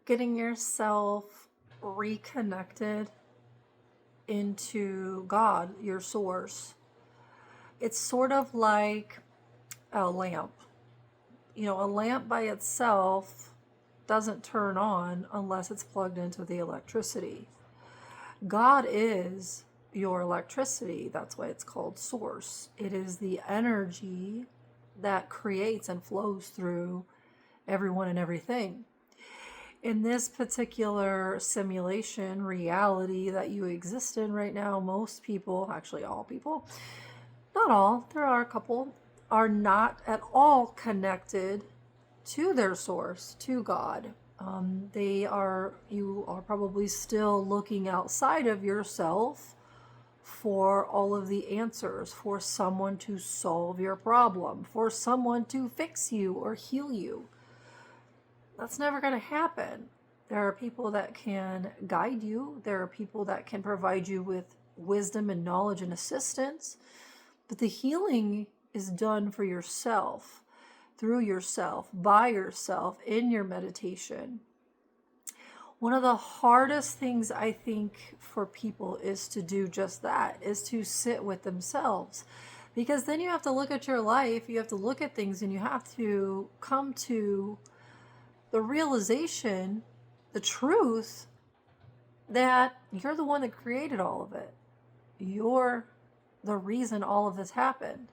getting yourself reconnected into God, your source. It's sort of like a lamp. A lamp by itself doesn't turn on unless it's plugged into the electricity. God is your electricity. That's why it's called source. It is the energy that creates and flows through everyone and everything. In this particular simulation reality that you exist in right now, most people, actually all people, not all, there are a couple, are not at all connected to their source, to God. You are probably still looking outside of yourself for all of the answers, for someone to solve your problem, for someone to fix you or heal you. That's never going to happen. There are people that can guide you. There are people that can provide you with wisdom and knowledge and assistance. But the healing is done for yourself, through yourself, by yourself, in your meditation. One of the hardest things I think for people is to do just that, is to sit with themselves. Because then you have to look at your life, you have to look at things, and you have to come to the realization, the truth, that you're the one that created all of it. You're the reason all of this happened.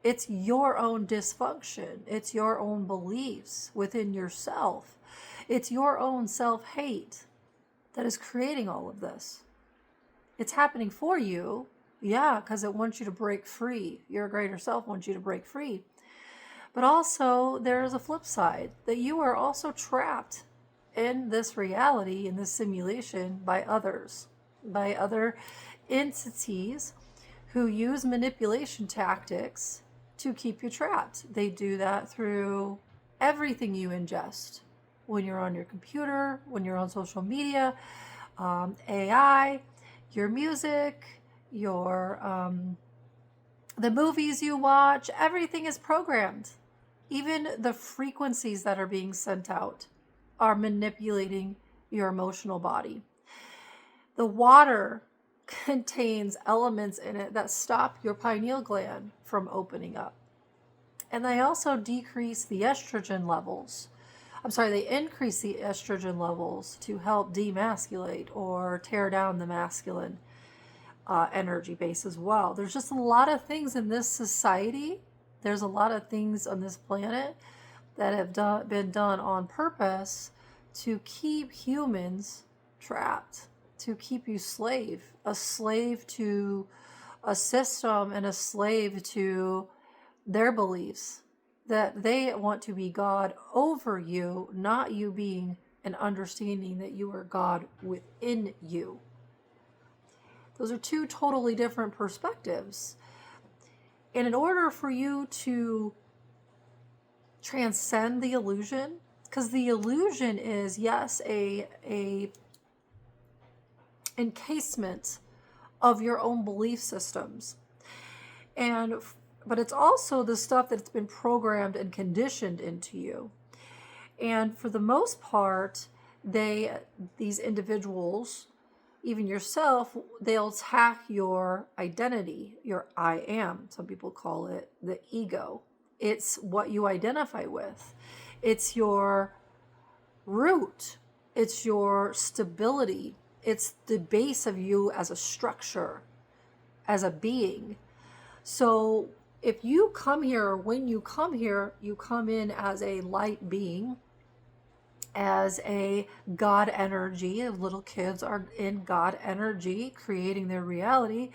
It's your own dysfunction. It's your own beliefs within yourself. It's your own self-hate that is creating all of this. It's happening for you, yeah, because it wants you to break free. Your greater self wants you to break free. But also, there is a flip side, that you are also trapped in this reality, in this simulation, by others, by other entities who use manipulation tactics to keep you trapped. They do that through everything you ingest. When you're on your computer, when you're on social media, AI, your music, the movies you watch, everything is programmed. Even the frequencies that are being sent out are manipulating your emotional body. The water contains elements in it that stop your pineal gland from opening up. And they also decrease the estrogen levels. They increase the estrogen levels to help demasculate or tear down the masculine energy base as well. There's just a lot of things in this society. There's a lot of things on this planet that have been done on purpose to keep humans trapped, to keep you a slave to a system and a slave to their beliefs, that they want to be God over you, not you being an understanding that you are God within you. Those are two totally different perspectives. And in order for you to transcend the illusion, because the illusion is, yes, a encasement of your own belief systems, but it's also the stuff that's been programmed and conditioned into you. And for the most part, these individuals, even yourself, they'll attack your identity, your I am. Some people call it the ego. It's what you identify with. It's your root. It's your stability. It's the base of you as a structure, as a being. So if you come here, or when you come here, you come in as a light being, as a God energy. Little kids are in God energy, creating their reality.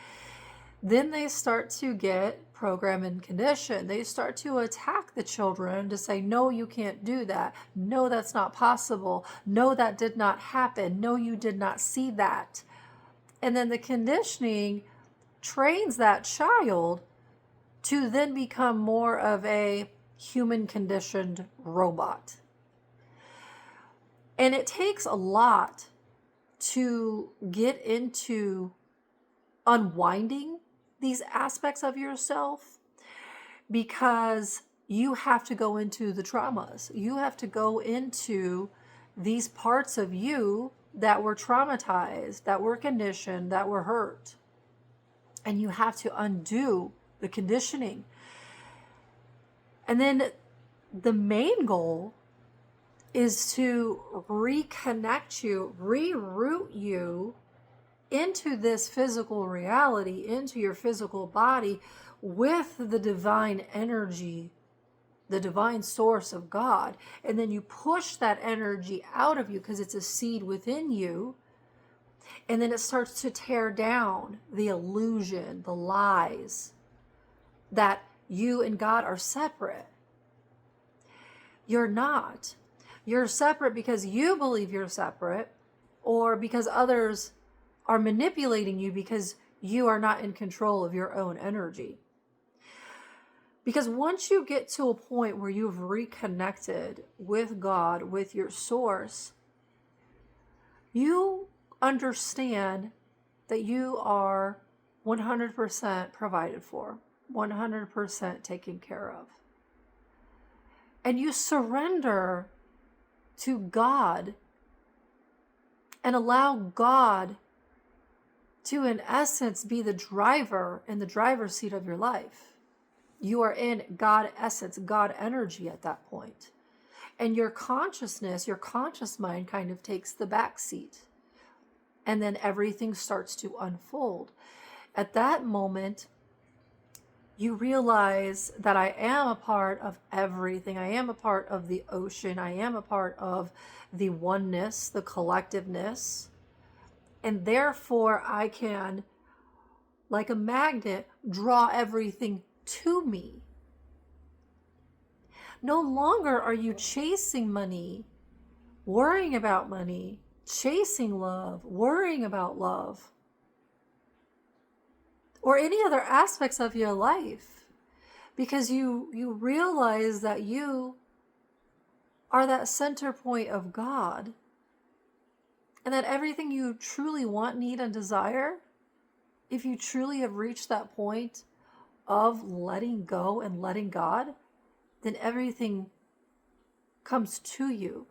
Then they start to get programmed and conditioned. They start to attack the children to say, no, you can't do that. No, that's not possible. No, that did not happen. No, you did not see that. And then the conditioning trains that child to then become more of a human conditioned robot. And it takes a lot to get into unwinding these aspects of yourself, because you have to go into the traumas. You have to go into these parts of you that were traumatized, that were conditioned, that were hurt. And you have to undo the conditioning. And then the main goal is to reconnect you, reroute you into this physical reality, into your physical body with the divine energy, the divine source of God. And then you push that energy out of you because it's a seed within you. And then it starts to tear down the illusion, the lies that you and God are separate. You're not. You're separate because you believe you're separate, or because others are manipulating you because you are not in control of your own energy. Because once you get to a point where you've reconnected with God, with your source, you understand that you are 100% provided for, 100% taken care of. And you surrender to God and allow God to, in essence, be the driver in the driver's seat of your life. You are in God essence, God energy at that point. And your consciousness, your conscious mind kind of takes the back seat. And then everything starts to unfold. At that moment, you realize that I am a part of everything. I am a part of the ocean. I am a part of the oneness, the collectiveness. And therefore, I can, like a magnet, draw everything to me. No longer are you chasing money, worrying about money, chasing love, worrying about love, or any other aspects of your life, because you realize that you are that center point of God, and that everything you truly want, need, and desire, if you truly have reached that point of letting go and letting God, then everything comes to you.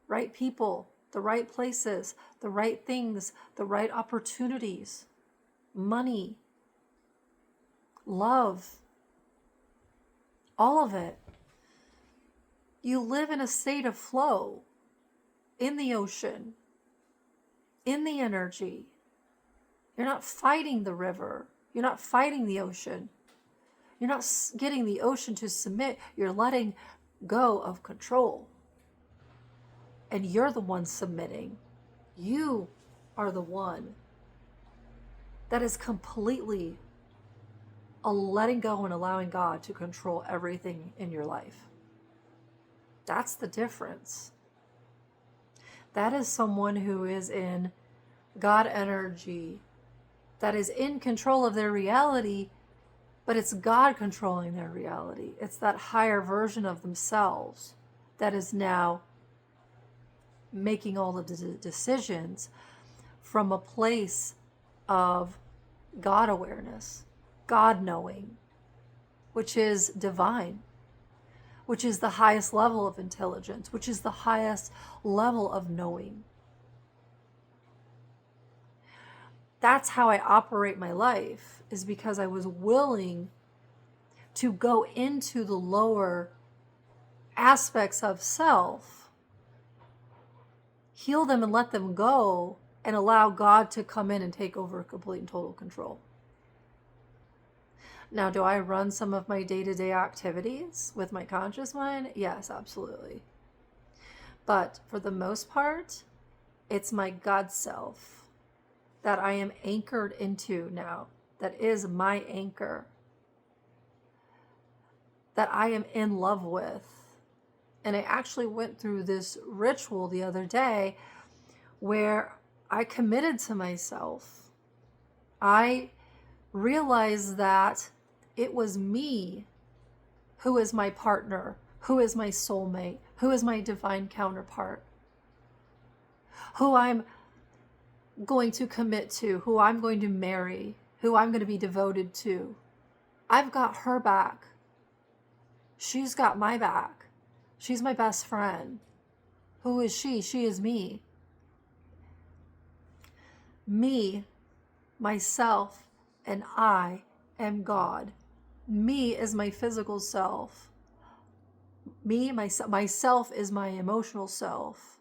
Right people, the right places, the right things, the right opportunities, money, love, all of it. You live in a state of flow, in the ocean, in the energy. You're not fighting the river. You're not fighting the ocean. You're not getting the ocean to submit. You're letting go of control. And you're the one submitting. You are the one that is completely letting go and allowing God to control everything in your life. That's the difference. That is someone who is in God energy, that is in control of their reality, but it's God controlling their reality. It's that higher version of themselves that is now making all of the decisions from a place of God awareness, God knowing, which is divine, which is the highest level of intelligence, which is the highest level of knowing. That's how I operate my life, is because I was willing to go into the lower aspects of self, heal them and let them go, and allow God to come in and take over complete and total control. Now, do I run some of my day-to-day activities with my conscious mind? Yes, absolutely. But for the most part, it's my God self that I am anchored into now, that is my anchor, that I am in love with. And I actually went through this ritual the other day where I committed to myself. I realized that it was me who is my partner, who is my soulmate, who is my divine counterpart, who I'm going to commit to, who I'm going to marry, who I'm going to be devoted to. I've got her back. She's got my back. She's my best friend. Who is she? She is me. Me, myself, and I am God. Me is my physical self. Me, myself is my emotional self.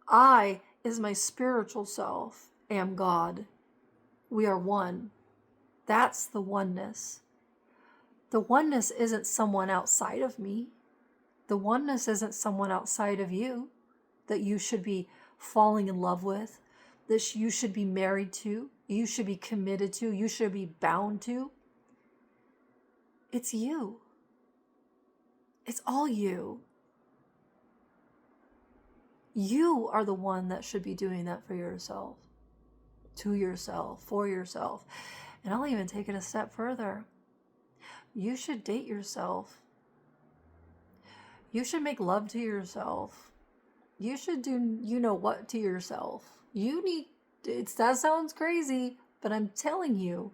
I is my spiritual self, am God. We are one. That's the oneness. The oneness isn't someone outside of me. The oneness isn't someone outside of you that you should be falling in love with, that you should be married to, you should be committed to, you should be bound to. It's you. It's all you. You are the one that should be doing that for yourself, to yourself, for yourself. And I'll even take it a step further. You should date yourself. You should make love to yourself. You should do you know what to yourself. That sounds crazy, but I'm telling you,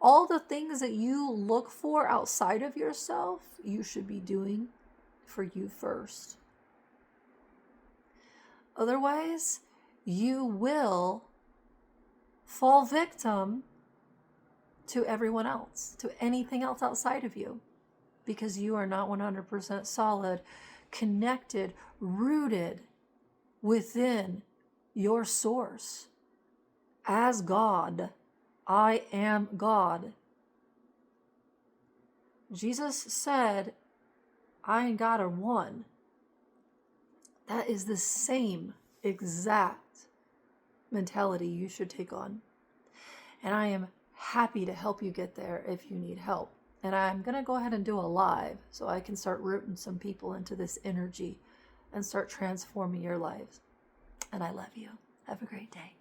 all the things that you look for outside of yourself, you should be doing for you first. Otherwise, you will fall victim to everyone else, to anything else outside of you, because you are not 100% solid, connected, rooted within your source. As God, I am God. Jesus said, I and God are one. That is the same exact mentality you should take on. And I am happy to help you get there if you need help. And I'm going to go ahead and do a live so I can start rooting some people into this energy and start transforming your lives. And I love you. Have a great day.